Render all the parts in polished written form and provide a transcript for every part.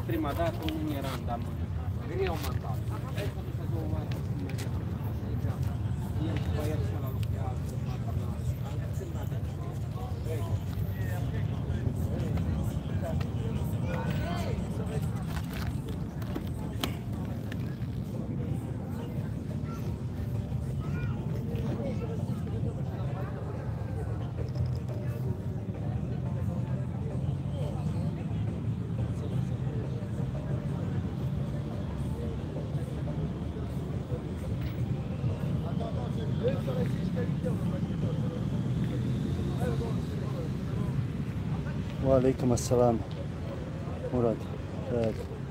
prima data non era andato. Veniamo mandato. وعليكم السلام مراد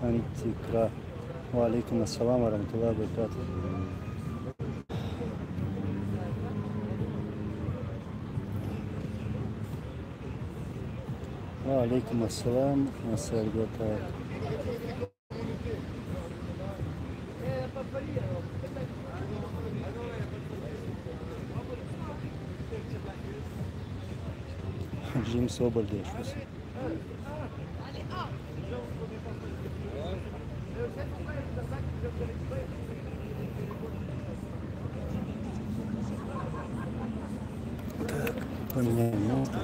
أنت كرا وعليكم السلام ورحمة الله وبركاته. وعليكم السلام مساء الخير. Jim Sobol deixos. Так, поменяем ноты.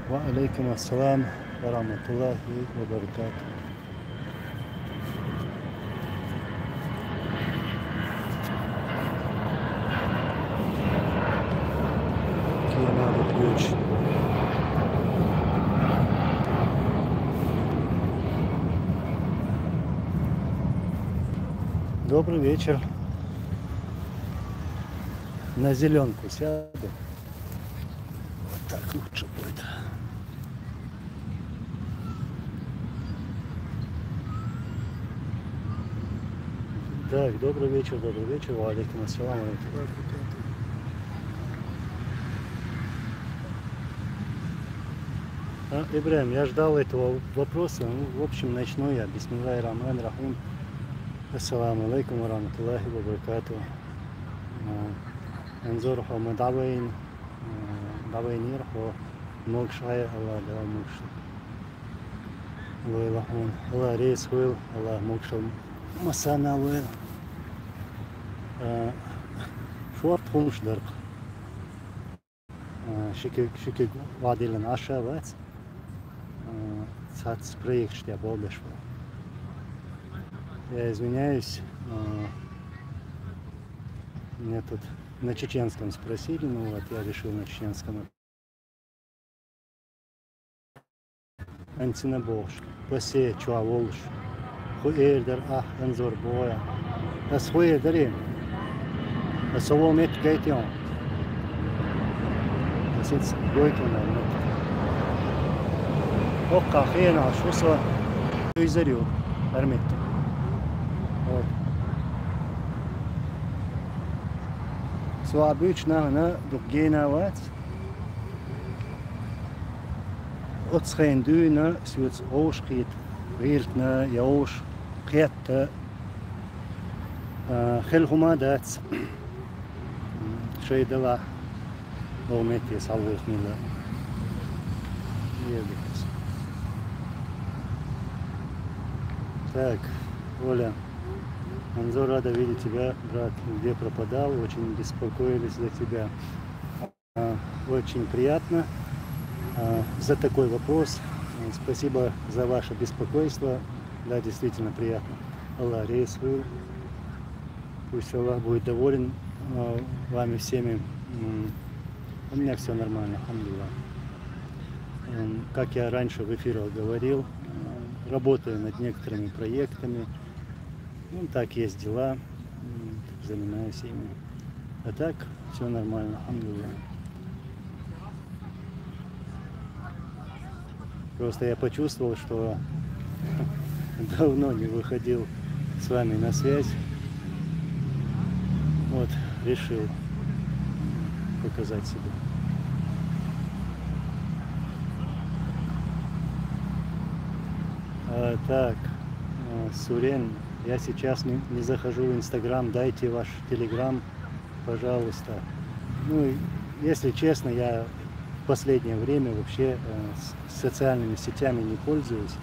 وعليكم السلام ورحمة الله وبركاته. Какие надо ключ. Добрый вечер. На зеленку сяду. Вот так лучше будет. Так, добрый вечер, алейкум ассалам. Ибрахим, я ждал этого вопроса. Ну, в общем, начну я. Бисмиллахи рахмани рахим. Ассаламу алейкум ва рахматуллахи ва баракатуху. انظر هم دعوين يرحو مقشعي الله دعا مقشع الله يلحون الله ريس ويل الله مقشع مسانا ويل شوارت خمش درق شكي وعديلن عشا وات цац проект, что я болдыш. Я извиняюсь, меня тут на чеченском спросили, ну вот я решил на чеченском. Антинабош, посе чуаволш, хуэрдер анзор боя, ас хуэрдерим, асоломет гайтион, асец гойтон. Окка хена шуса изарю армит. Вот. So обычно на дугена вот. От схендуна сюц ошкит, виртна яош кетта хелхумадат шейдала волмети салвихнила. Так, Оля, Анзор, рада видеть тебя, брат, где пропадал, очень беспокоились за тебя. Очень приятно за такой вопрос. Спасибо за ваше беспокойство. Да, действительно приятно. Аллах рейсвил. Пусть Аллах будет доволен вами всеми. У меня все нормально, алхамдулиллах. Как я раньше в эфире говорил, работаю над некоторыми проектами. Ну, так есть дела, занимаюсь ими. А так, все нормально, алхамдулиллах. Просто я почувствовал, что давно не выходил с вами на связь. Вот, решил показать себя. Так, Сурен, я сейчас не захожу в Инстаграм, дайте ваш Телеграм, пожалуйста. Ну, если честно, я в последнее время вообще социальными сетями не пользуюсь.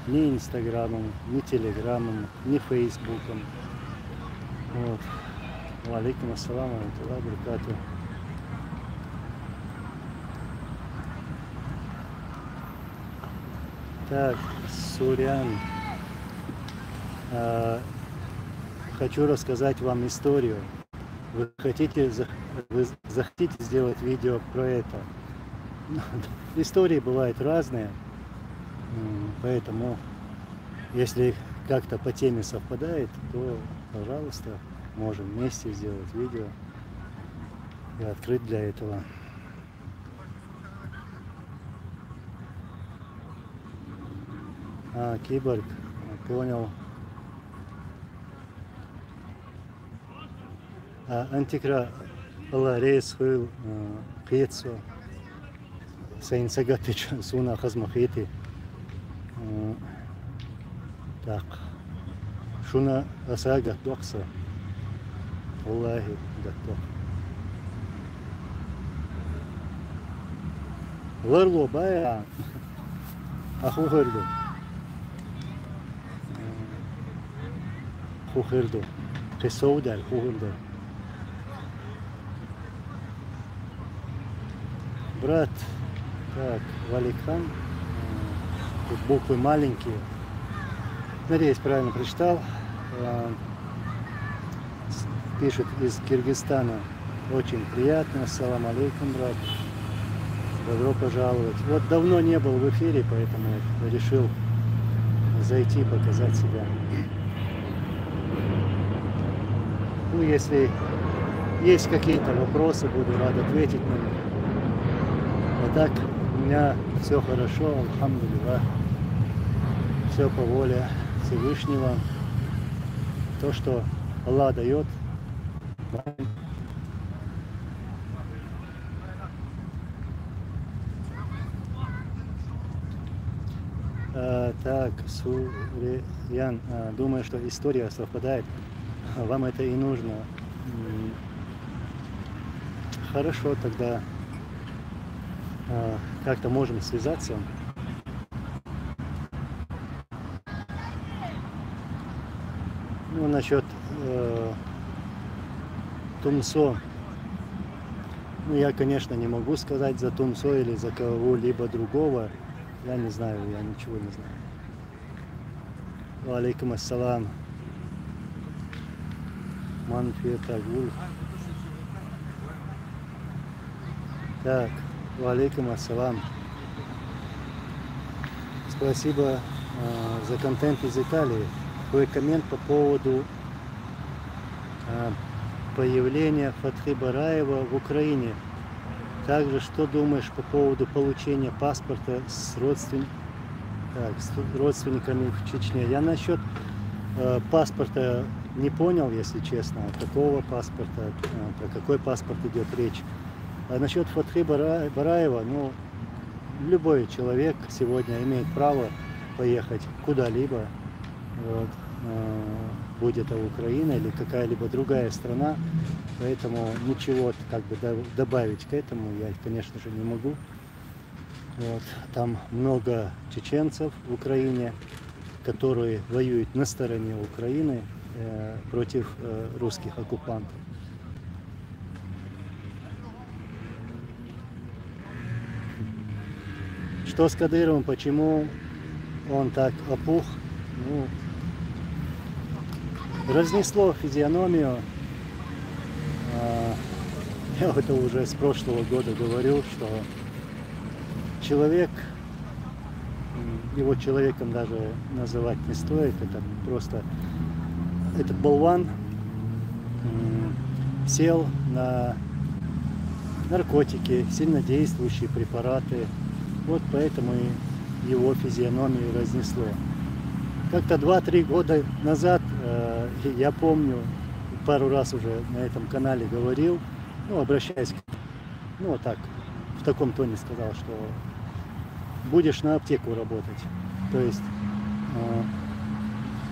Ни Инстаграмом, ни Телеграмом, ни Фейсбуком. Вот. Валейкум ассалам, ва баракатух. Так, Сурян, хочу рассказать вам историю. Вы захотите сделать видео про это? Истории бывают разные, поэтому если как-то по теме совпадает, то, пожалуйста, можем вместе сделать видео и открыть для этого. Киборг, понял. Антикра Аларес Хуил Пецо Сейнсагатич Суна Хазмахити. Так. Шуна Асага Докса. Аллахи Гатох. Варло Бая Ахухерду. Хухерду. Хесоудаль Хухерду. Брат, так, Валикхан, тут буквы маленькие, надеюсь, правильно прочитал, пишет из Киргизстана, очень приятно, ассалам алейкум, брат, добро пожаловать. Вот давно не был в эфире, поэтому решил зайти, показать себя. Ну, если есть какие-то вопросы, буду рад ответить на них. А так, у меня все хорошо, альхамдулилlah. Все по воле Всевышнего. То, что Аллах дает. Так, Сурян, думаю, что история совпадает. Вам это и нужно. Хорошо, тогда как-то можем связаться. Ну, насчет Тумсо. Ну, я, конечно, не могу сказать за Тумсо или за кого-либо другого. Я не знаю, я ничего не знаю. Ва алейкум ассалам. Манфетагуль. Так, ва алейкум ассалам. Спасибо за контент из Италии. Твой коммент по поводу появления Фатхи Бараева в Украине. Также, что думаешь по поводу получения паспорта с родственниками в Чечне? Я насчет паспорта не понял, если честно, какого паспорта, про какой паспорт идет речь. А насчет Фатхи Бараева, ну, любой человек сегодня имеет право поехать куда-либо, вот, будь это Украина или какая-либо другая страна, поэтому ничего как бы добавить к этому я, конечно же, не могу. Вот. Там много чеченцев в Украине, которые воюют на стороне Украины против русских оккупантов. Что с Кадыровым, почему он так опух? Ну, разнесло физиономию. Я это уже с прошлого года говорю, что человек, его человеком даже называть не стоит, это просто, этот болван сел на наркотики, сильнодействующие препараты, вот поэтому и его физиономию разнесло. Как-то 2-3 года назад, я помню, пару раз уже на этом канале говорил, ну, обращаясь, ну, так, в таком тоне сказал, что будешь на аптеку работать. То есть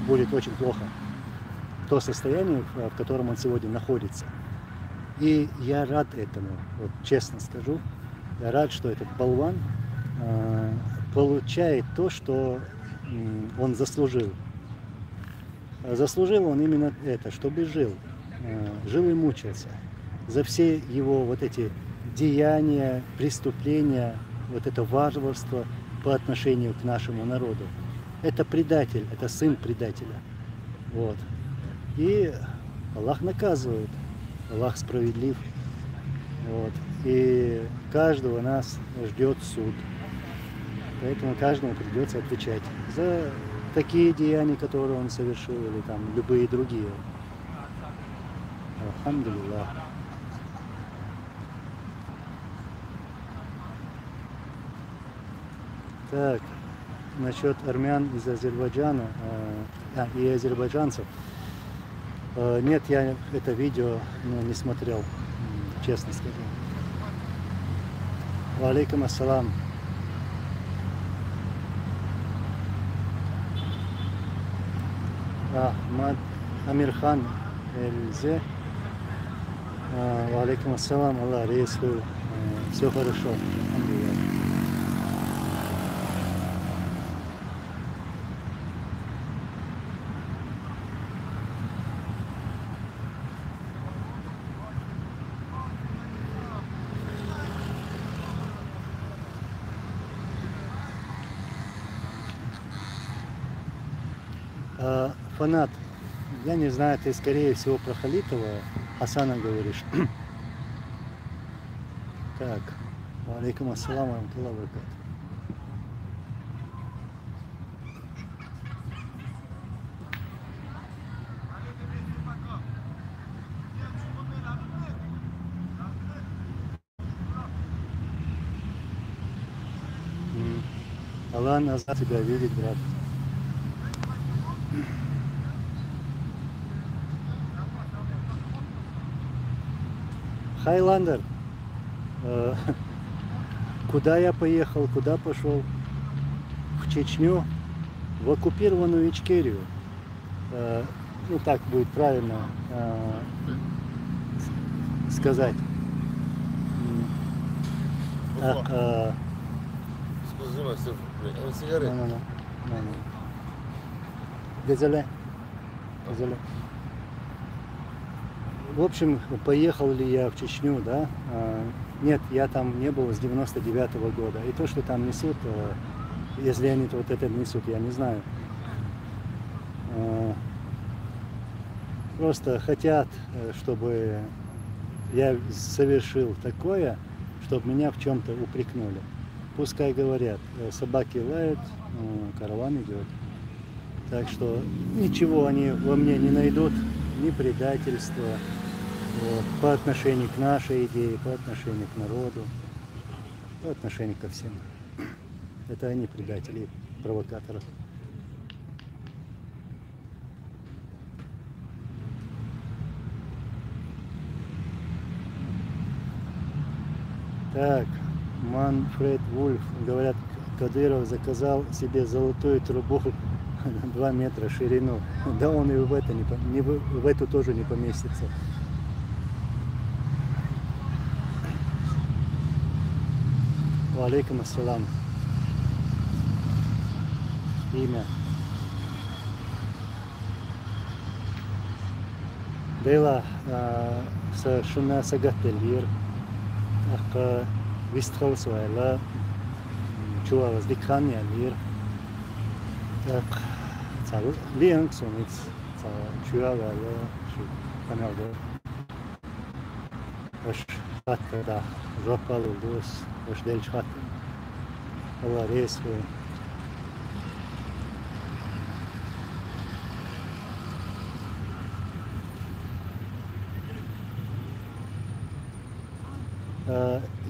будет очень плохо. То состояние, в котором он сегодня находится. И я рад этому, вот честно скажу. Я рад, что этот болван получает то, что он заслужил. Заслужил он именно это, чтобы жил и мучился. За все его вот эти деяния, преступления, вот это варварство по отношению к нашему народу. Это предатель, это сын предателя. Вот. И Аллах наказывает, Аллах справедлив. Вот. И каждого нас ждет суд. Поэтому каждому придется отвечать за такие деяния, которые он совершил, или там любые другие. Алхамдулиллах. Так, насчет армян из Азербайджана и азербайджанцев. Нет, я это видео не смотрел, честно скажу. Ва алейкум ассалам. Ахмад Амирхан Эльзе. Ва алейкум ассалам. Аллах приветствую. Все хорошо. Фанат, я не знаю, ты скорее всего про Халитова Хасана говоришь. Так, алейкум ассалам, ва-рахматуллахи ва баракатуху. Аллах назад тебя видит, брат. Хайландер, куда я поехал, куда пошел? В Чечню, в оккупированную Ичкерию. Ну так будет правильно сказать. В общем, поехал ли я в Чечню, да? Нет, я там не был с 99-го года. И то, что там несут, если они вот это несут, я не знаю. Просто хотят, чтобы я совершил такое, чтобы меня в чем-то упрекнули. Пускай говорят, собаки лают, караван идет. Так что ничего они во мне не найдут, ни предательства вот, по отношению к нашей идее, по отношению к народу, по отношению ко всем. Это они предатели, провокаторы. Так, Манфред Вульф, говорят, Кадыров заказал себе золотую трубу 2 метра ширину. Да он и в это в эту тоже не поместится. Ва алейкум ассалам. Имя. Дейла шуна сагаттелир. Ака вистхал суайла. Чуа воздикхан ялир. Так. Цал лианг сумиц. Чуа вала шу каналда. Аш хатта жопал удос. Аш дельч хатта. Алла рейсву.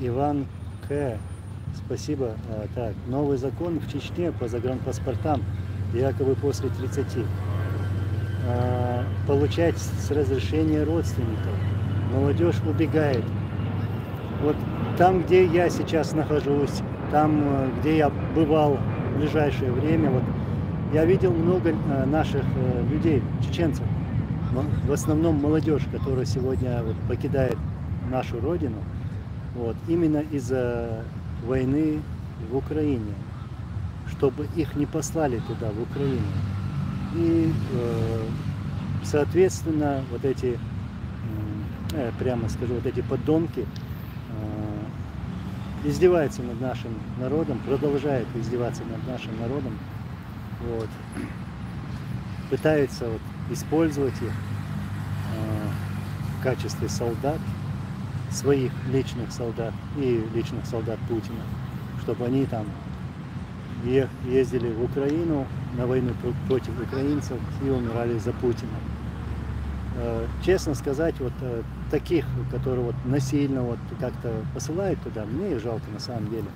Иван К. Спасибо. Так, новый закон в Чечне по загранпаспортам, якобы после 30. Получать с разрешения родственников. Молодежь убегает. Вот там, где я сейчас нахожусь, там, где я бывал в ближайшее время, вот Я видел много наших людей, чеченцев, в основном молодежь, которая сегодня вот покидает нашу родину, вот, именно из-за войны в Украине, чтобы их не послали туда, в Украину. И, соответственно, вот эти, прямо скажу, вот эти подонки издеваются над нашим народом, продолжают издеваться над нашим народом, вот, пытаются вот использовать их в качестве солдат, своих личных солдат и личных солдат Путина, чтобы они там ездили в Украину на войну против украинцев и умирали за Путина. Честно сказать, вот таких, которые вот насильно вот как-то посылают туда, мне их жалко на самом деле.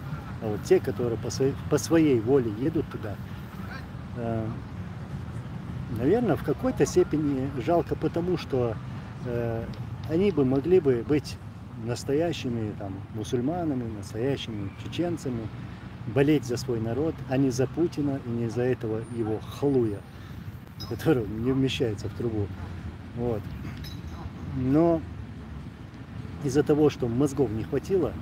А вот те, которые по своей воле едут туда, наверное, в какой-то степени жалко, потому что они бы могли бы быть настоящими там мусульманами, настоящими чеченцами, болеть за свой народ, а не за Путина и не за этого его халуя, который не вмещается в трубу. Вот. Но из-за того, что мозгов не хватило,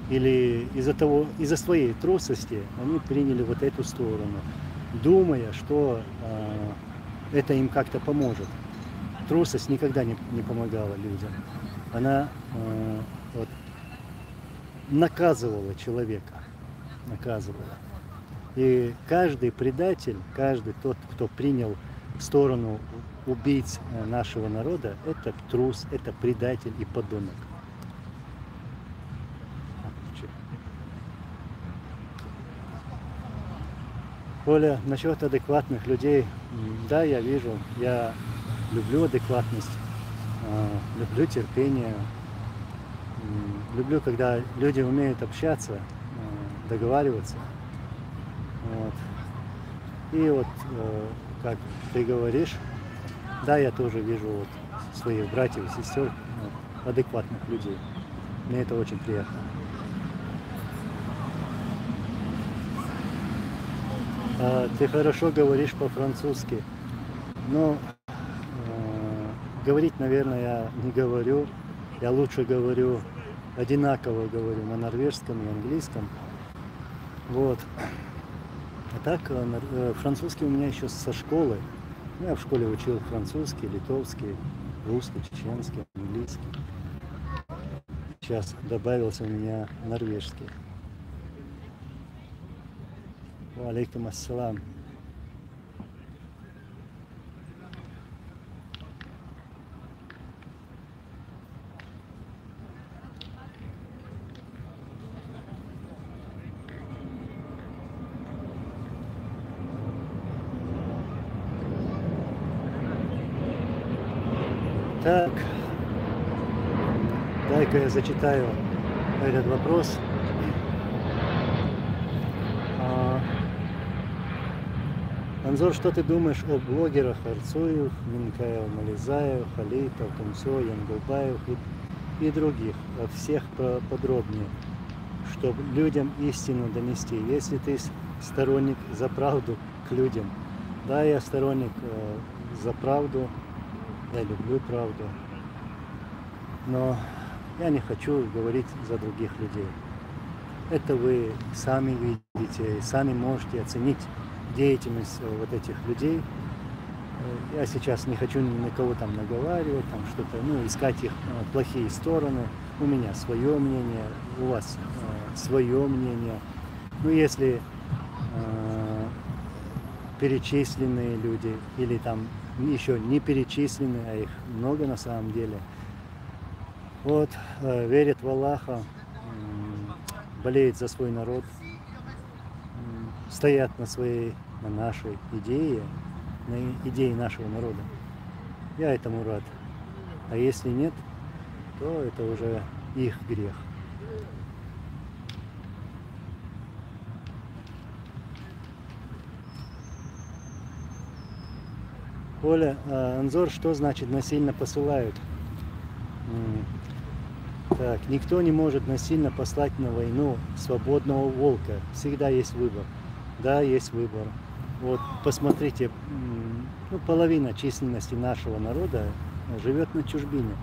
или из-за своей трусости, они приняли вот эту сторону, думая, что это им как-то поможет. Трусость никогда не помогала людям. Она вот, наказывала человека. Наказывала. И каждый предатель, каждый тот, кто принял сторону убийц нашего народа, это трус, это предатель и подонок. Оля, насчет адекватных людей, да, я вижу, я люблю адекватность, люблю терпение, люблю, когда люди умеют общаться, договариваться. Вот. И вот, как ты говоришь, да, я тоже вижу вот своих братьев и сестер, адекватных людей. Мне это очень приятно. Ты хорошо говоришь по-французски, но говорить, наверное, я не говорю. Я лучше говорю, одинаково говорю на норвежском и английском. Вот. А так, французский у меня еще со школы. Я в школе учил французский, литовский, русский, чеченский, английский. Сейчас добавился у меня норвежский. Алейкум ассалам. Так, дай-ка я зачитаю этот вопрос. Анзор, что ты думаешь о блогерах Арцуев, Минкаев, Мализаев, Халитов, Тумсо, Янгулбаев и других? Всех подробнее, чтобы людям истину донести. Если ты сторонник за правду к людям. Да, я сторонник за правду, я люблю правду, но я не хочу говорить за других людей. Это вы сами видите, сами можете оценить деятельность вот этих людей. Я сейчас не хочу ни на кого там наговаривать, там что-то, ну, искать их плохие стороны. У меня свое мнение, у вас свое мнение. Ну, если перечисленные люди или там еще не перечисленные, а их много на самом деле, вот, верят в Аллаха, болеют за свой народ, стоят на нашей идее, на идее нашего народа. Я этому рад. А если нет, то это уже их грех. Оля, Анзор, что значит насильно посылают? Так, никто не может насильно послать на войну свободного волка. Всегда есть выбор. Да, есть выбор. Вот посмотрите, ну, половина численности нашего народа живет на чужбине.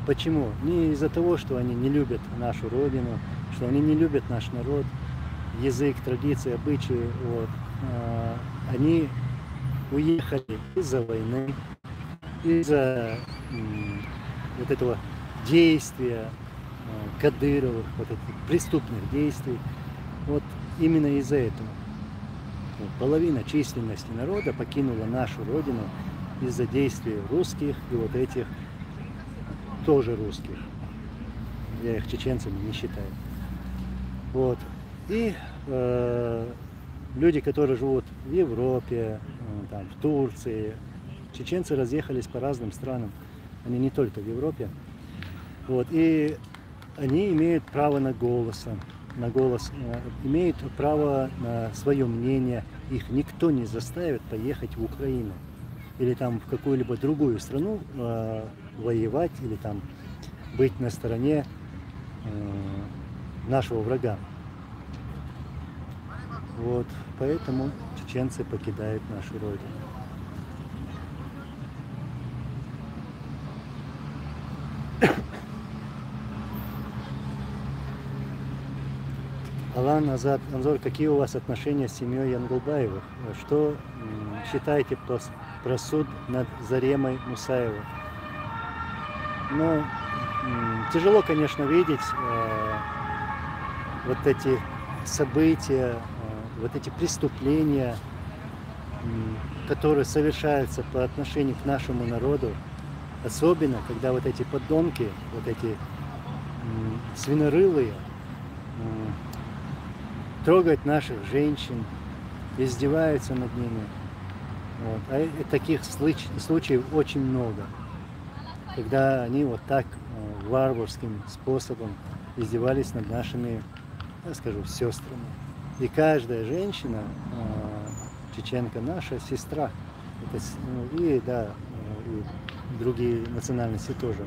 Почему? Не из-за того, что они не любят нашу родину, что они не любят наш народ, язык, традиции, обычаи. Вот. Они уехали из-за войны, из-за вот этого действия Кадыровых, вот этих преступных действий. Вот именно из-за этого. Вот, половина численности народа покинула нашу родину из-за действий русских и вот этих тоже русских. Я их чеченцами не считаю. Вот. И люди, которые живут в Европе, там, в Турции, чеченцы разъехались по разным странам. Они не только в Европе. Вот. И они имеют право на голос, имеют право на свое мнение. Их никто не заставит поехать в Украину или там в какую-либо другую страну воевать или там быть на стороне нашего врага. Вот, поэтому чеченцы покидают нашу родину. Алан, Азат, Анзор, какие у вас отношения с семьей Янгулбаевых? Что считаете про суд над Заремой Мусаевой? Ну, тяжело, конечно, видеть вот эти события, вот эти преступления, которые совершаются по отношению к нашему народу, особенно когда вот эти подонки, вот эти свинорылые, трогают наших женщин, издеваются над ними. Вот. А таких случаев очень много, когда они вот так варварским способом издевались над нашими, я скажу, сестрами. И каждая женщина, чеченка, наша сестра. Это, и да, и другие национальности тоже.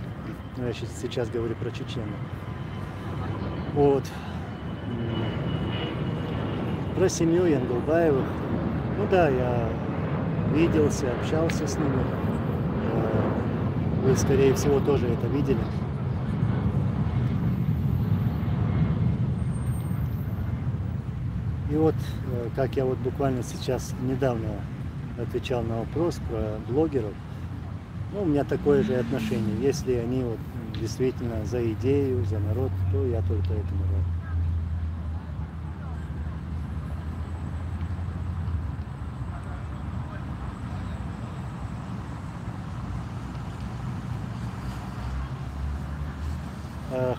Но я сейчас говорю про чеченов. Вот. Про семью Янгулбаевых. Ну да, я виделся, общался с ними. Вы, скорее всего, тоже это видели. И вот, как я вот буквально сейчас недавно отвечал на вопрос про блогеров, ну, у меня такое же отношение. Если они вот действительно за идею, за народ, то я только этому рад.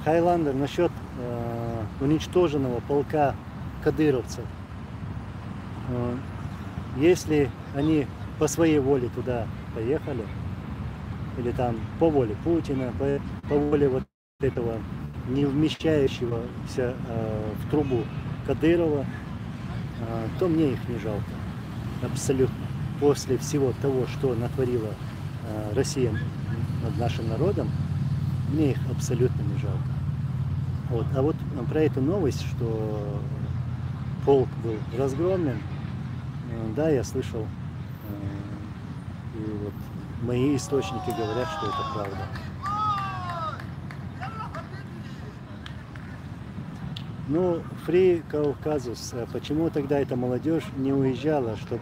Хайландер, насчет уничтоженного полка кадыровцев. Если они по своей воле туда поехали, или там по воле Путина, по воле вот этого не вмещающегося в трубу Кадырова, то мне их не жалко. Абсолютно. После всего того, что натворила Россия над нашим народом, мне их абсолютно не жалко. Вот. А вот про эту новость, что полк был разгромлен, да, я слышал. И вот мои источники говорят, что это правда. Ну, Free Caucasus, почему тогда эта молодежь не уезжала, чтобы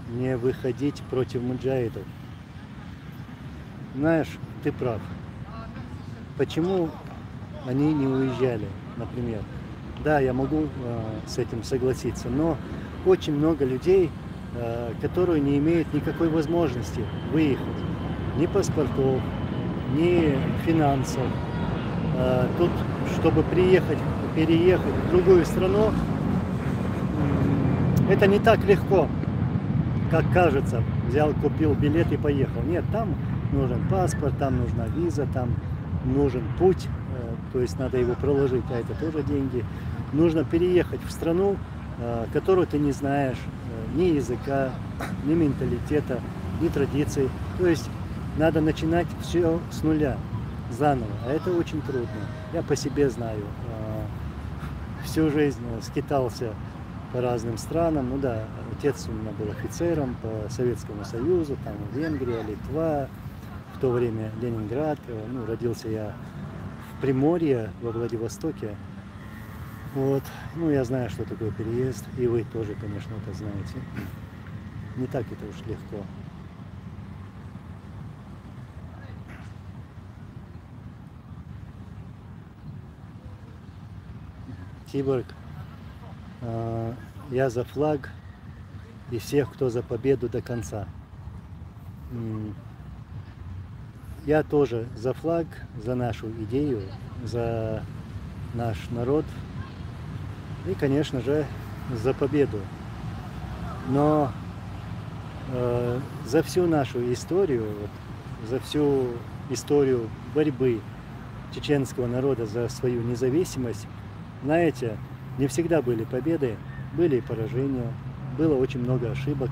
не выходить против муджахидов? Знаешь, ты прав. Почему они не уезжали, например? Да, я могу с этим согласиться, но очень много людей, которые не имеют никакой возможности выехать. Ни паспортов, ни финансов. Тут, чтобы переехать в другую страну, это не так легко, как кажется. Взял, купил билет и поехал. Нет, там нужен паспорт, там нужна виза, там нужен путь, то есть надо его проложить, а это тоже деньги. Нужно переехать в страну, которую ты не знаешь, ни языка, ни менталитета, ни традиций. То есть надо начинать все с нуля, заново, а это очень трудно. Я по себе знаю, всю жизнь скитался по разным странам. Ну да, отец у меня был офицером по Советскому Союзу, там Венгрия, Литва, в то время Ленинград. Ну, родился я в Приморье, во Владивостоке. Вот. Ну, я знаю, что такое переезд, и вы тоже, конечно, это знаете. Не так это уж легко. Киборг, я за флаг и всех, кто за победу до конца. Я тоже за флаг, за нашу идею, за наш народ и, конечно же, за победу. Но за всю нашу историю, за всю историю борьбы чеченского народа за свою независимость, знаете, не всегда были победы, были и поражения, было очень много ошибок,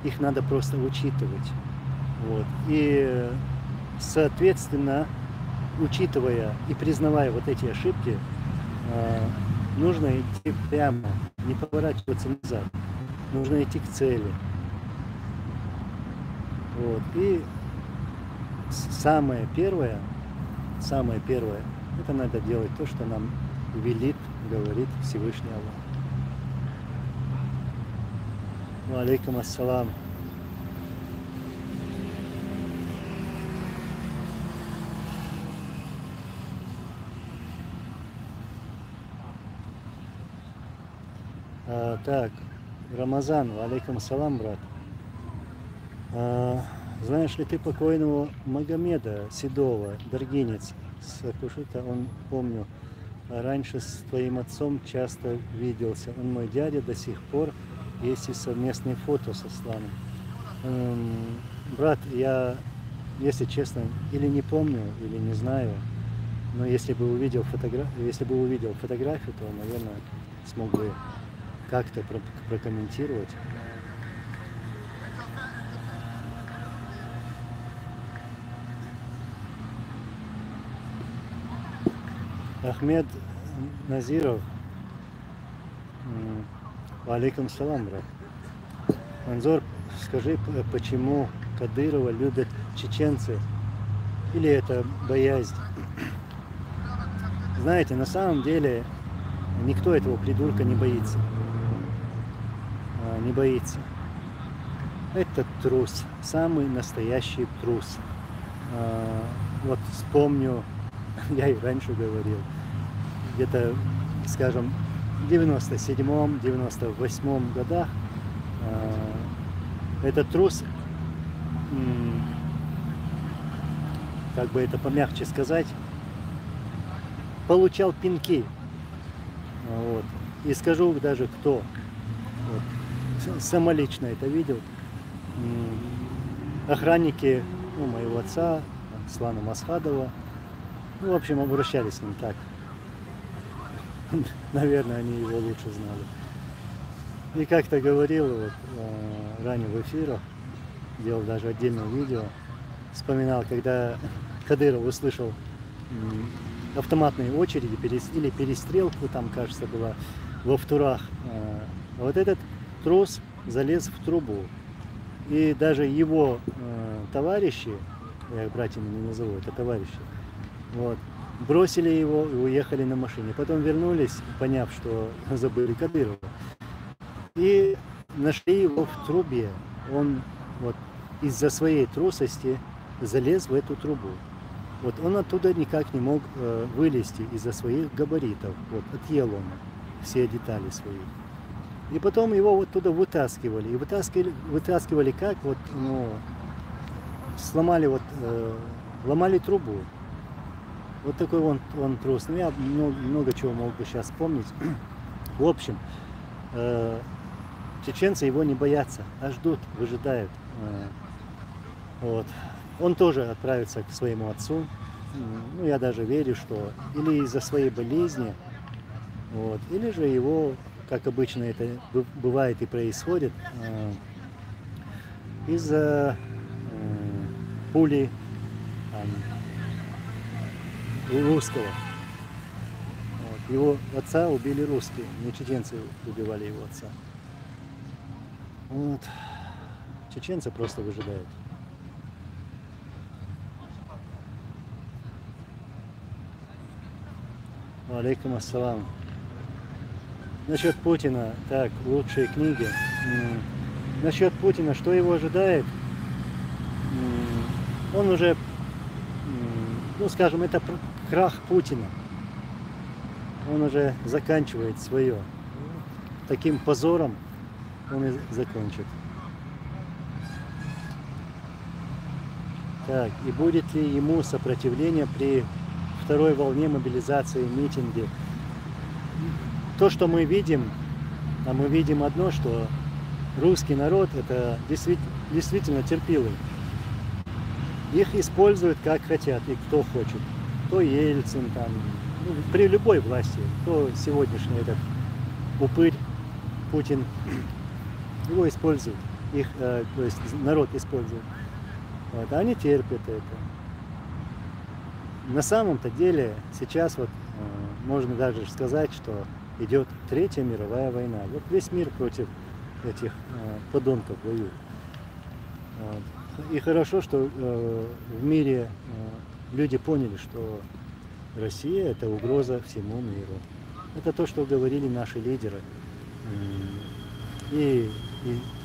их надо просто учитывать. Вот. И, соответственно, учитывая и признавая вот эти ошибки, нужно идти прямо, не поворачиваться назад, нужно идти к цели. Вот. И самое первое, это надо делать то, что нам велит, говорит Всевышний Аллах. Ва алейкум ассалам. Так, Рамазан, ва алейкум ассалам, брат. Знаешь ли ты покойного Магомеда Седова, даргинец с Кушита, он, помню, раньше с твоим отцом часто виделся. Он мой дядя, до сих пор есть и совместные фото со Сланом. Брат, я, если честно, или не помню, или не знаю, но если бы увидел фотографию, то, наверное, смог бы как-то прокомментировать. Ахмед Назиров. Алейкум салам, брат. Анзор, скажи, почему Кадырова любят чеченцы? Или это боязнь? Знаете, на самом деле никто этого придурка не боится. Не боится. Это трус. Самый настоящий трус. Вот вспомню, я и раньше говорил, где-то, скажем, в 97-м, 98-м годах этот трус, как бы это помягче сказать, получал пинки. Вот. И скажу даже кто. Вот. Самолично это видел. Охранники моего отца, Слана Масхадова, ну, в общем, обращались с ним так. Наверное, они его лучше знали. И как-то говорил вот, ранее в эфирах, делал даже отдельное видео, вспоминал, когда Кадыров услышал автоматные очереди или перестрелку, там, кажется, была во Втурах. Вот этот трус залез в трубу. И даже его товарищи, я их братьями не назову, это товарищи, вот, бросили его и уехали на машине. Потом вернулись, поняв, что забыли Кадырова. И нашли его в трубе. Он вот из-за своей трусости залез в эту трубу. Вот он оттуда никак не мог вылезти из-за своих габаритов. Вот отъел он все детали свои. И потом его вот туда вытаскивали. И вытаскивали как? Вот, ну, сломали вот, ломали трубу. Вот такой он трус. Ну, я много чего мог бы сейчас вспомнить. В общем, чеченцы его не боятся, а ждут, выжидают. Вот. Он тоже отправится к своему отцу. Ну, я даже верю, что или из-за своей болезни, вот, или же его, как обычно это бывает и происходит, из-за пули русского. Вот. Его отца убили русские, не чеченцы убивали его отца. Вот. Чеченцы просто выжидают. Алейкум ассалам. Насчет Путина, так, лучшие книги. Насчет Путина, что его ожидает? Он уже, ну скажем, это крах Путина. Он уже заканчивает свое. Таким позором он и закончит. Так, и будет ли ему сопротивление при второй волне мобилизации, митинге? То, что мы видим, а мы видим одно, что русский народ это действительно терпилый. Их используют как хотят и кто хочет. То Ельцин там, ну, при любой власти, то сегодняшний этот упырь Путин, его используют, их, то есть народ использует. Вот, а они терпят это. На самом-то деле сейчас вот можно даже сказать, что идет Третья мировая война. Вот весь мир против этих подонков воюет. Вот. И хорошо, что в мире люди поняли, что Россия это угроза всему миру. Это то, что говорили наши лидеры. И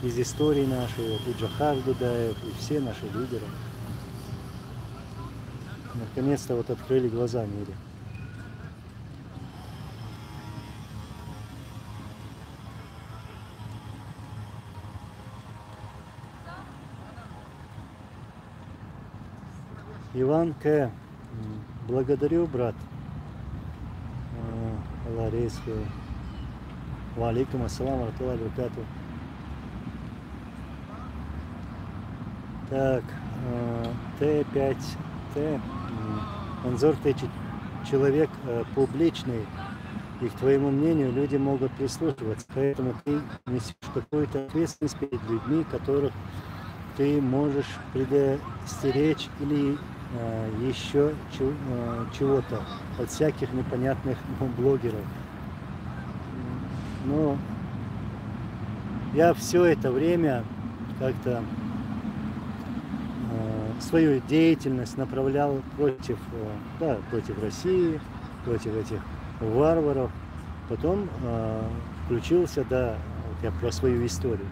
из истории нашей, вот, и Джохар Дудаев, и все наши лидеры. Наконец-то вот открыли глаза в мире. Иван К. Благодарю, брат. Ларейскую. Валикум ассалам, ратуллахи ва баракатуху. Так, Т5Т. Анзор, ты человек публичный, и к твоему мнению люди могут прислушиваться, поэтому ты несешь какую-то ответственность перед людьми, которых ты можешь предостеречь или еще чего-то от всяких непонятных блогеров. Но я все это время как-то свою деятельность направлял против России, против этих варваров. Потом включился, да, вот я про свою историю,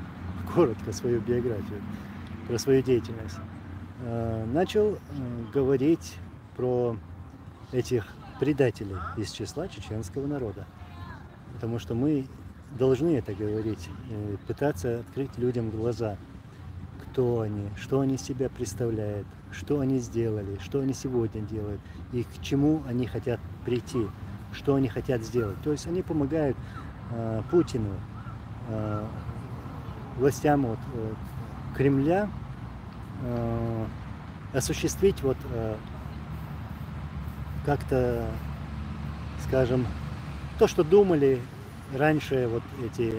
коротко свою биографию, про свою деятельность. Начал говорить про этих предателей из числа чеченского народа. Потому что мы должны это говорить, пытаться открыть людям глаза, кто они, что они себя представляют, что они сделали, что они сегодня делают и к чему они хотят прийти, что они хотят сделать. То есть они помогают Путину, властям вот, Кремля осуществить вот как-то, скажем, то, что думали раньше вот эти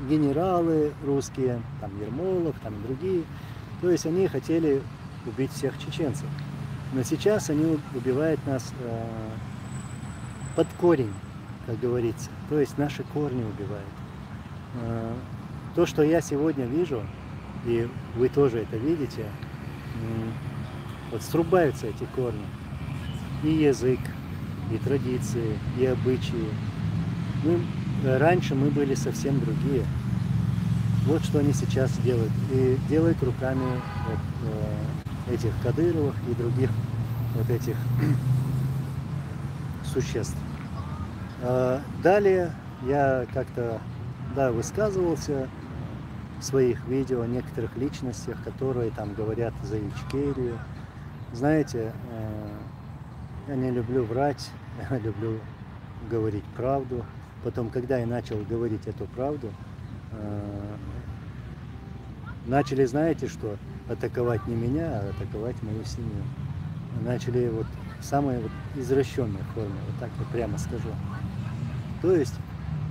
генералы русские, там Ермолов, там другие. То есть они хотели убить всех чеченцев. Но сейчас они убивают нас под корень, как говорится. То есть наши корни убивают. То, что я сегодня вижу, и вы тоже это видите, вот срубаются эти корни. И язык, и традиции, и обычаи. Раньше мы были совсем другие. Вот что они сейчас делают. И делают руками вот, этих Кадыровых и других вот этих существ. Далее я как-то высказывался в своих видео о некоторых личностях, которые там говорят за Ичкерию. Знаете, я не люблю врать, я люблю говорить правду. Потом, когда я начал говорить эту правду, начали, знаете что, атаковать не меня, а атаковать мою семью. Начали вот в самой вот извращенной форме, вот так я прямо скажу. То есть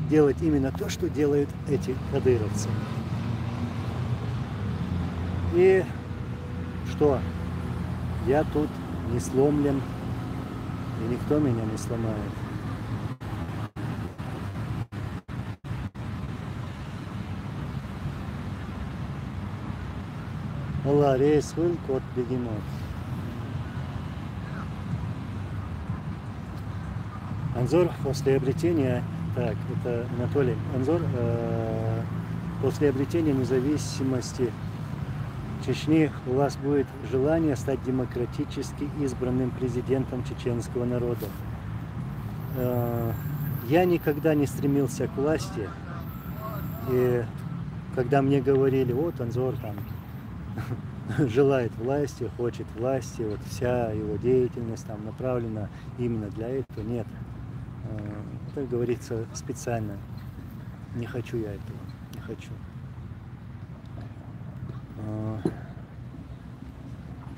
делать именно то, что делают эти кадыровцы. И что? Я тут не сломлен, и никто меня не сломает. Allah рейс был, кот бегемот. Анзор после обретения, так, это Анатолий, Анзор после обретения независимости Чечни у вас будет желание стать демократически избранным президентом чеченского народа. Я никогда не стремился к власти, и когда мне говорили, вот Анзор там желает власти, хочет власти, вот вся его деятельность там направлена именно для этого, нет. Это говорится специально. Не хочу я этого, не хочу.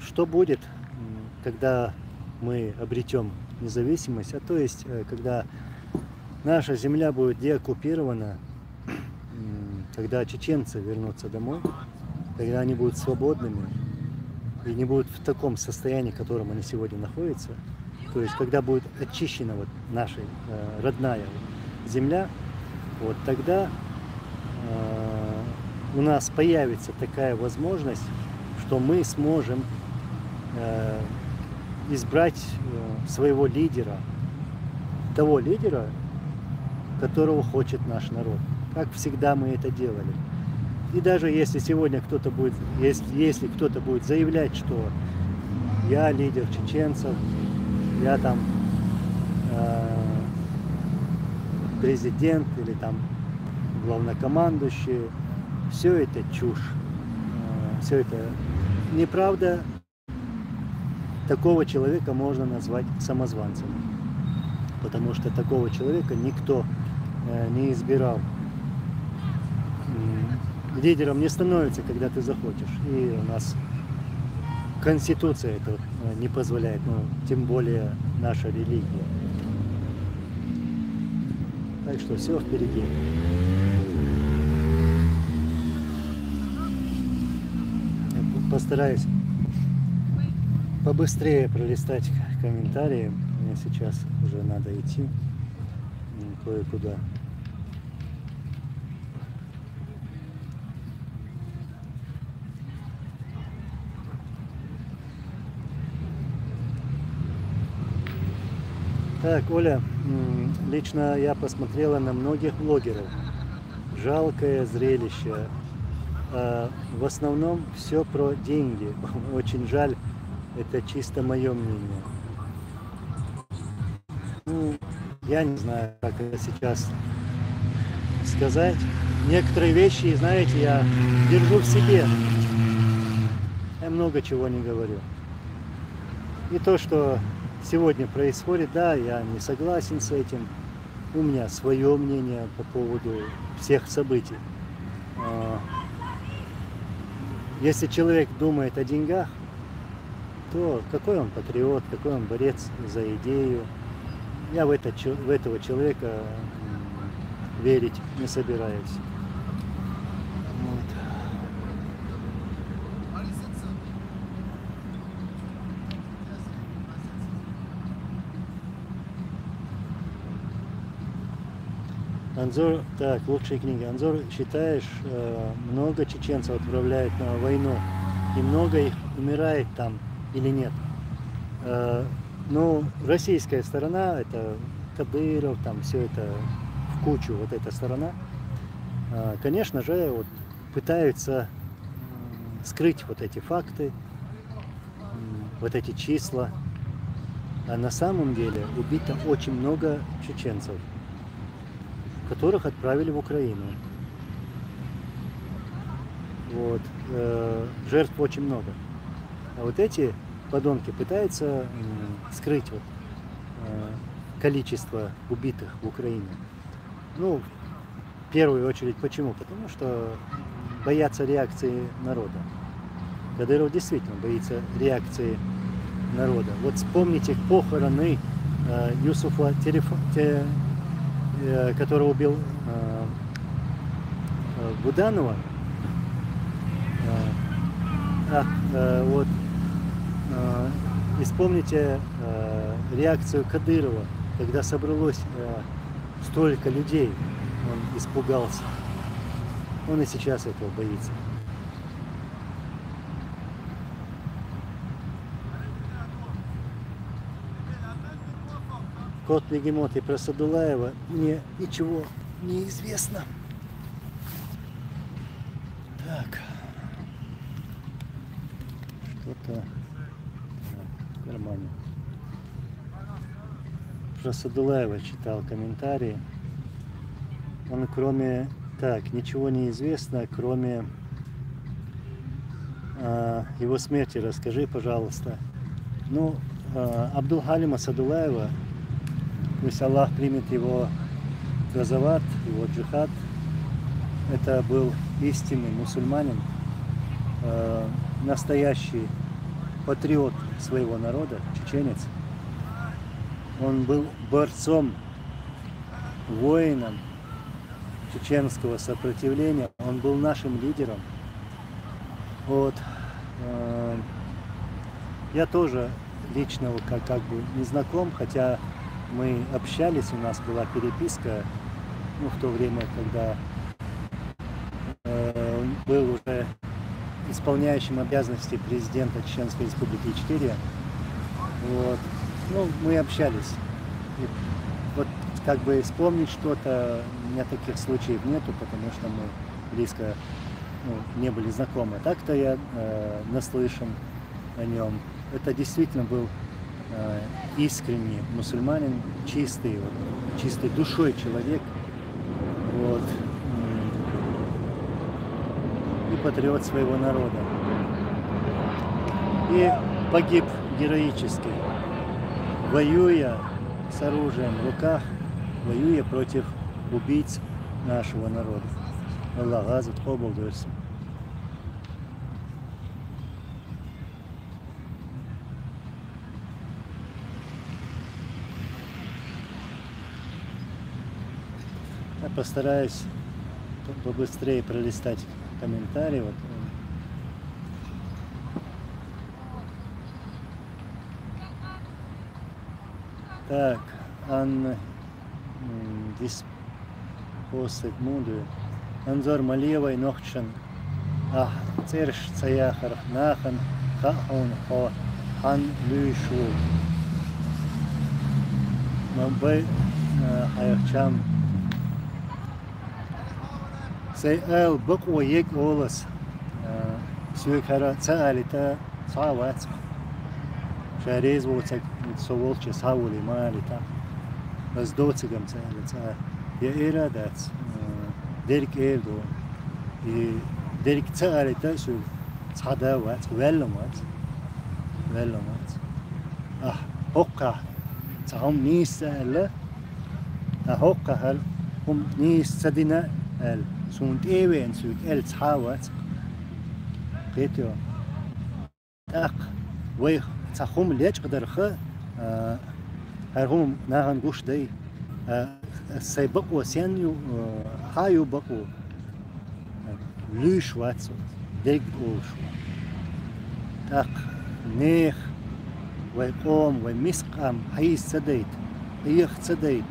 Что будет, когда мы обретем независимость, а то есть, когда наша земля будет деоккупирована, когда чеченцы вернутся домой, когда они будут свободными и не будут в таком состоянии, в котором они сегодня находятся, то есть, когда будет очищена вот наша родная земля, вот тогда у нас появится такая возможность, что мы сможем избрать своего лидера, того лидера, которого хочет наш народ. Как всегда мы это делали. И даже если сегодня кто-то будет, если кто-то будет заявлять, что я лидер чеченцев, я там президент или там главнокомандующий, все это чушь, все это неправда. Такого человека можно назвать самозванцем, потому что такого человека никто не избирал. Лидером не становится, когда ты захочешь, и у нас Конституция это не позволяет, ну, тем более наша религия. Так что все впереди. Я постараюсь побыстрее пролистать комментарии. Мне сейчас уже надо идти кое-куда. Так, Оля, лично я посмотрела на многих блогеров. Жалкое зрелище. В основном все про деньги. Очень жаль, это чисто мое мнение. Ну, я не знаю, как это сейчас сказать. Некоторые вещи, знаете, я держу в себе. Я много чего не говорю. И то, что сегодня происходит, да, я не согласен с этим. У меня свое мнение по поводу всех событий. Если человек думает о деньгах, то какой он патриот, какой он борец за идею. Я в этого человека верить не собираюсь. Вот. Анзор, так, лучшие книги. Анзор, считаешь, много чеченцев отправляют на войну, и много их умирает там или нет? Ну, российская сторона, это Кадыров, там все это в кучу, вот эта сторона, конечно же, вот, пытаются скрыть вот эти факты, вот эти числа. А на самом деле убито очень много чеченцев, которых отправили в Украину. Вот. Жертв очень много. А вот эти подонки пытаются скрыть вот, количество убитых в Украине. Ну, в первую очередь, почему? Потому что боятся реакции народа. Кадыров действительно боится реакции народа. Вот вспомните похороны Юсуфа которого убил Буданова. Вот. И вспомните реакцию Кадырова, когда собралось столько людей, он испугался. Он и сейчас этого боится. ход бегемота и про Садулаева мне ничего не известно. Так. Что-то в кармане. Про Садулаева читал комментарии. Он кроме... Так, ничего не известно, кроме его смерти. Расскажи, пожалуйста. Ну, Абдулхалима Садулаева, пусть Аллах примет его газават, его джихад, это был истинный мусульманин, настоящий патриот своего народа, чеченец. Он был борцом, воином чеченского сопротивления, он был нашим лидером. Вот. Я тоже лично как бы не знаком, хотя мы общались, у нас была переписка, ну, в то время, когда он был уже исполняющим обязанности президента Чеченской Республики Ичкерия. Вот. Ну, мы общались. И вот как бы вспомнить что-то, у меня таких случаев нету, потому что мы близко не были знакомы. Так-то я наслышан о нем. Это действительно был искренний мусульманин, чистый, вот, чистой душой человек. Вот. И патриот своего народа. И погиб героически, воюя с оружием в руках, воюя против убийц нашего народа. Аллах азат кабул дөрсün. Я постараюсь побыстрее пролистать комментарии. Вот. Так, Анна Диспосет Муду. Анзор Малиевой Нохчан. Церш Цаяхар Нахан Хаун Хо Хан Люишу. Мамбай Хайахчам. Сей эл баква ек олас. Сюкара цаалита цавац. Шарез воцак соволче саули малита. Воздоцигам цаалита. Я ирадац. Дерик элдо. И дерик цаалита су цадавац велломац. Велломац. Хокка. Цаам нисала. Хокка хал. Нис цадина ال سونت ایوان سوک ال تحاوت قیتو اق وی تخم لیج قدر خ هرهم نهان گوش دی سیبق و سیانیو هایو بقو لیش واتسو دیگ اوش اق نیخ وی قوم وی مسقام حیث صدیت ایخ صدیت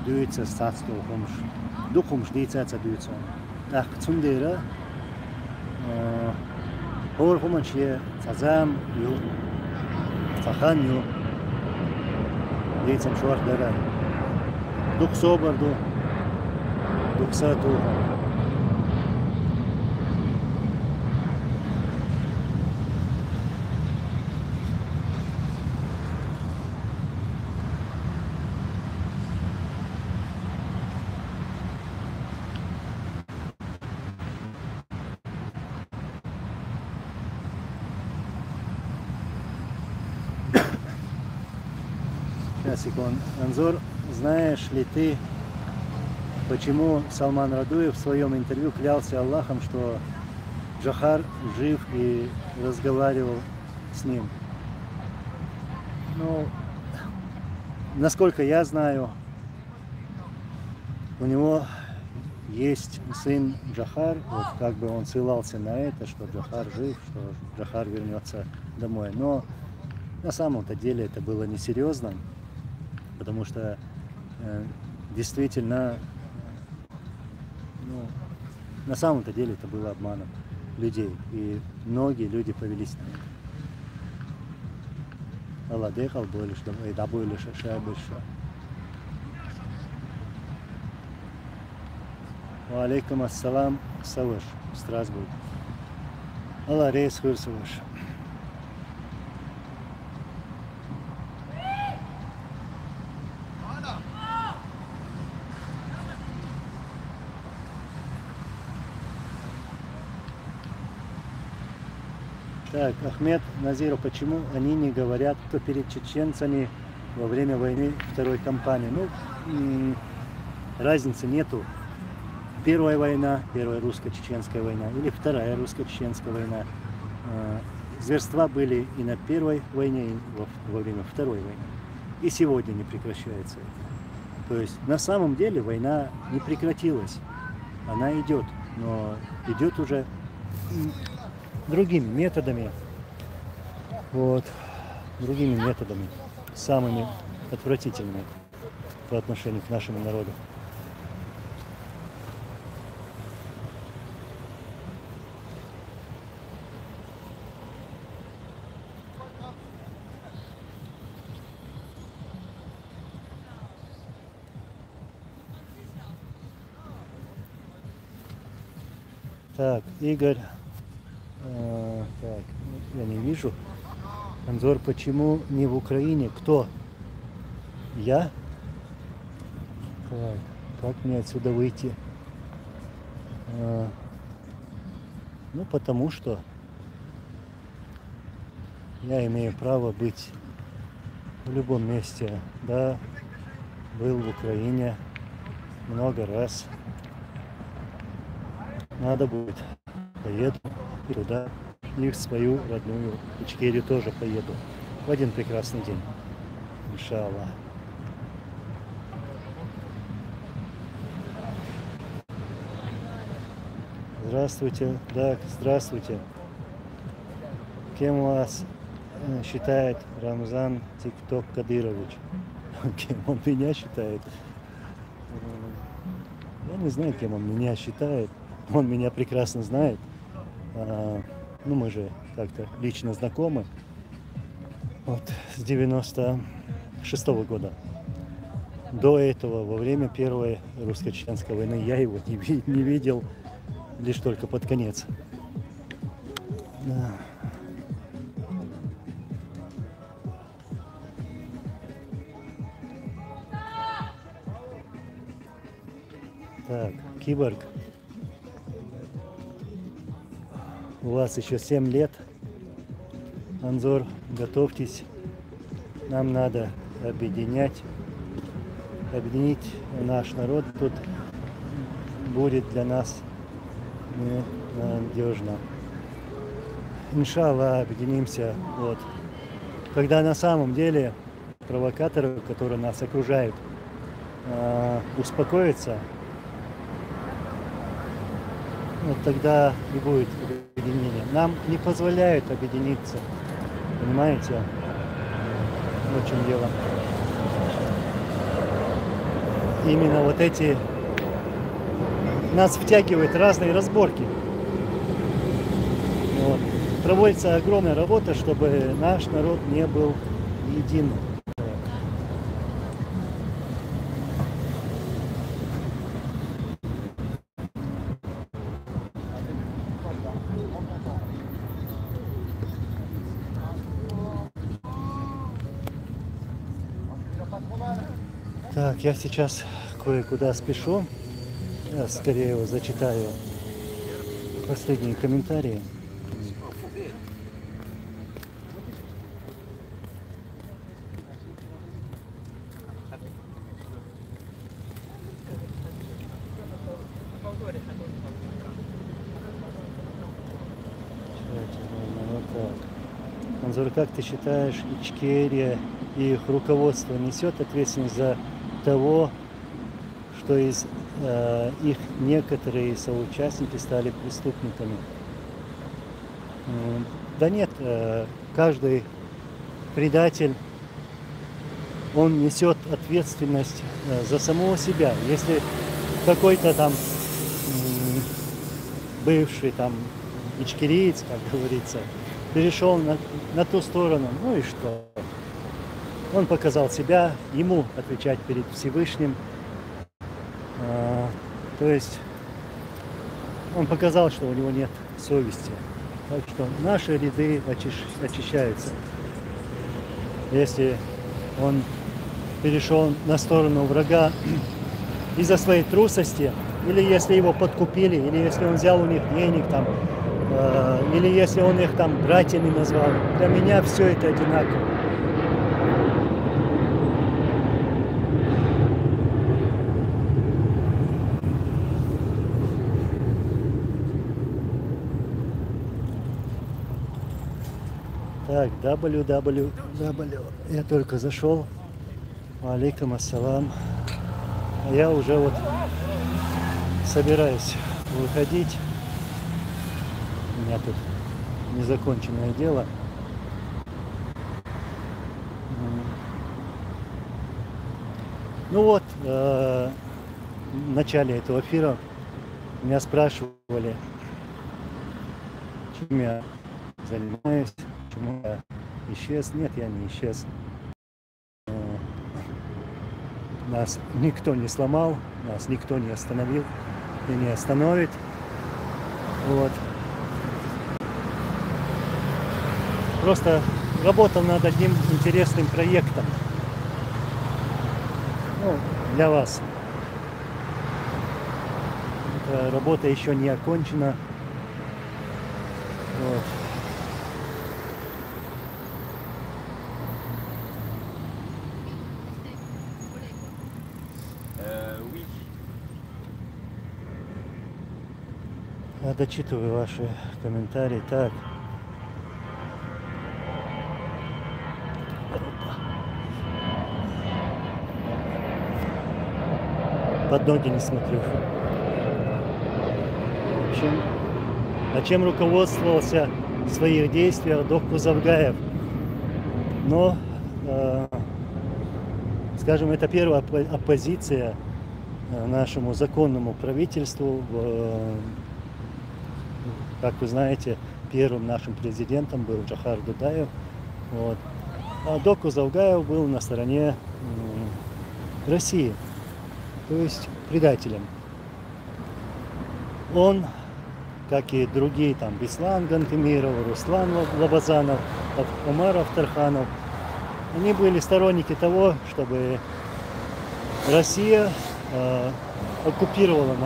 دویت سستو همش دوخمش دیتات دویتون. اختصون دیره هور همانچیه تزام یو تخان یو دیتم شوار داره دوخ صبر دوخ ساتو Секунд. Анзор, знаешь ли ты, почему Салман Радуев в своем интервью клялся Аллахом, что Джохар жив и разговаривал с ним? Ну, насколько я знаю, у него есть сын Джохар, вот как бы он ссылался на это, что Джохар жив, что Джохар вернется домой. Но на самом-то деле это было несерьезно. Потому что действительно, на самом-то деле это было обманом людей. И многие люди повелись на это. Аллах дехал больше, да больше, ша больше. Ва алейкум ассалам, Савыш, Страсбург. Алла рейс Хурсавыш. Так, Ахмед Назиров, почему они не говорят, кто перед чеченцами во время войны второй кампании? Ну, разницы нету. Первая война, первая русско-чеченская война или вторая русско-чеченская война. Зверства были и на первой войне, и во время второй войны. И сегодня не прекращается это. То есть на самом деле война не прекратилась. Она идет, но идет уже другими методами. Вот, другими методами, самыми отвратительными по отношению к нашему народу. Так, Игорь, так, я не вижу. Анзор, почему не в Украине? Кто? Я? Так, как мне отсюда выйти? Ну, потому что я имею право быть в любом месте. Да, был в Украине много раз. Надо будет, поеду и туда, и в свою родную Ичкерию тоже поеду в один прекрасный день. Иншаллах. Здравствуйте, да, здравствуйте. Кем вас считает Рамзан Тикток Кадырович? Кем он меня считает? Я не знаю, кем он меня считает. Он меня прекрасно знает. Ну, мы же как-то лично знакомы. Вот с 96-го года. До этого, во время Первой русско-чеченской войны, я его не видел, лишь только под конец. Да. Так, Киборг. У вас еще 7 лет. Анзор, готовьтесь. Нам надо объединить наш народ. Тут будет для нас ненадежно. Иншаллах, объединимся. Вот. Когда на самом деле провокаторы, которые нас окружают, успокоятся, вот тогда и будет объединение. Нам не позволяют объединиться. Понимаете? В чем дело. Именно вот эти нас втягивают разные разборки. Вот. Проводится огромная работа, чтобы наш народ не был един. Так, я сейчас кое-куда спешу. Я скорее зачитаю последние комментарии. Анзор, как ты считаешь, Ичкерия и их руководство несет ответственность за того, что из их некоторые соучастники стали преступниками? Да нет, каждый предатель, он несет ответственность за самого себя. Если какой-то там бывший там ичкериец, как говорится, перешел на ту сторону, ну и что? Он показал себя, ему отвечать перед Всевышним. То есть Он показал, что у него нет совести. Так что наши ряды очищаются. Если он перешел на сторону врага из-за своей трусости, или если его подкупили, или если он взял у них денег, там, или если он их там братьями назвал. Для меня все это одинаково. Так, www. Я только зашел. Алейкум ассалам. А я уже вот собираюсь выходить. У меня тут незаконченное дело. Ну вот, в начале этого эфира меня спрашивали, чем я занимаюсь, почему я исчез. Нет, я не исчез. Нас никто не сломал, нас никто не остановил и не остановит. Вот. Просто работал над одним интересным проектом. Ну, для вас. Эта работа еще не окончена. Вот. Oui. Я дочитываю ваши комментарии. Так. Под ноги не смотрю. В общем, чем руководствовался в своих действиях доктор Завгаев. Но, скажем, это первая оппозиция нашему законному правительству. Как вы знаете, первым нашим президентом был Джохар Дудаев. Вот. А доктор Завгаев был на стороне России, то есть предателем. Он, как и другие, там, Беслан Гантемиров, Руслан Лабазанов, Умар Авторханов, они были сторонники того, чтобы Россия оккупировала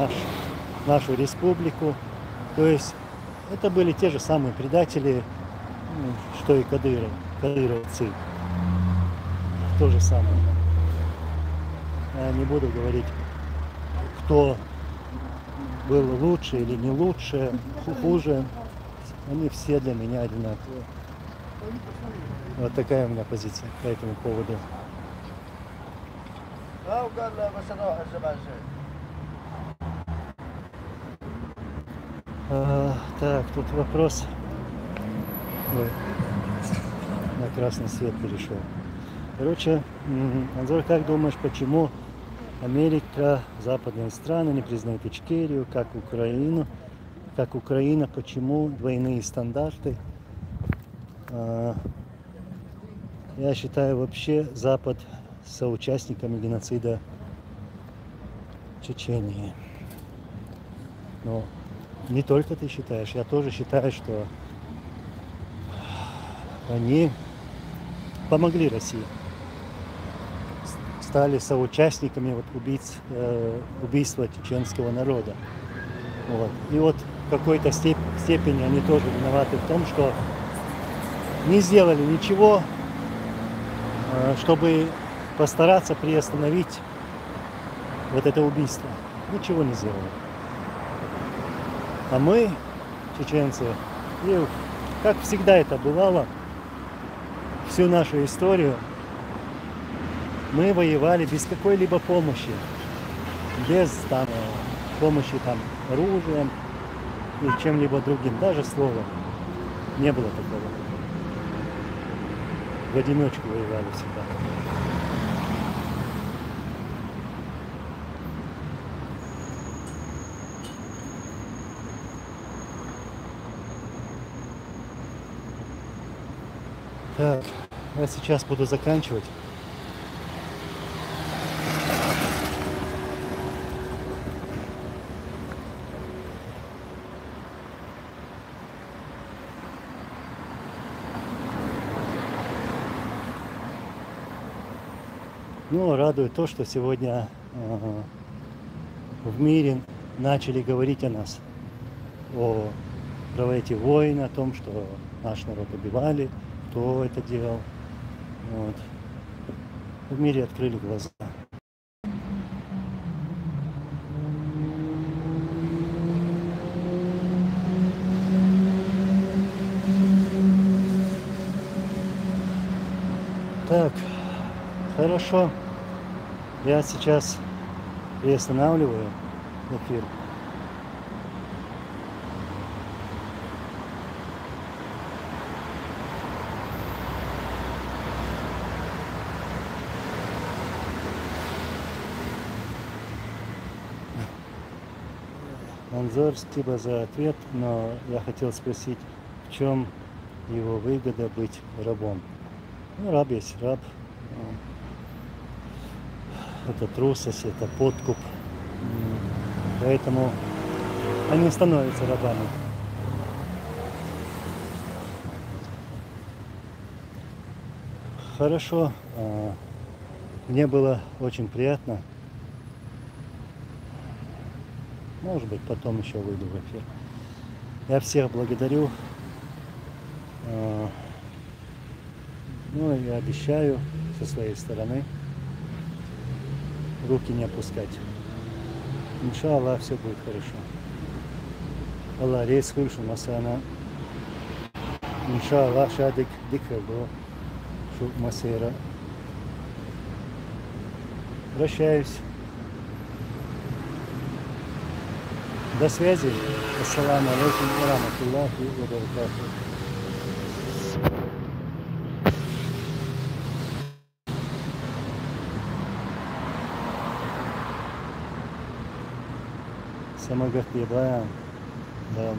нашу республику. То есть это были те же самые предатели, что и кадыровцы. То же самое. Я не буду говорить, кто был лучше или не лучше, хуже. Они все для меня одинаковые. Вот такая у меня позиция по этому поводу. Так, тут вопрос. Ой, на красный свет перешел. Короче, Анзор, как думаешь, почему Америка, западные страны не признают Ичкерию, как Украина, почему двойные стандарты? Я считаю, вообще Запад соучастниками геноцида Чечении. Но не только ты считаешь, я тоже считаю, что они помогли России, стали соучастниками вот убийства чеченского народа. Вот. И вот в какой-то степени они тоже виноваты в том, что не сделали ничего, чтобы постараться приостановить вот это убийство. Ничего не сделали. А мы, чеченцы, и как всегда это бывало, всю нашу историю, мы воевали без какой-либо помощи, без там, помощи там, оружием и чем-либо другим, даже словом. Не было такого. В одиночку воевали всегда. Так, я сейчас буду заканчивать. Ну, радует то, что сегодня в мире начали говорить о нас, про эти войны, о том, что наш народ убивали, кто это делал. Вот. В мире открыли глаза. Так, хорошо. Я сейчас приостанавливаю эфир. Анзор, спасибо за ответ, но я хотел спросить, в чем его выгода быть рабом? Ну, раб есть раб. Это трусость, это подкуп. Поэтому они становятся рабами. Хорошо. Мне было очень приятно. Может быть, потом еще выйду в эфир. Я всех благодарю. Ну, я обещаю со своей стороны руки не опускать. Иншаллах, все будет хорошо. Аллах рейс хульшу масана. Иншаллах шадик дикхабо шук масера. Прощаюсь. До связи. Ассаламу алейкум ва рахматуллахи ва баракатуху. Semoga tiba dalam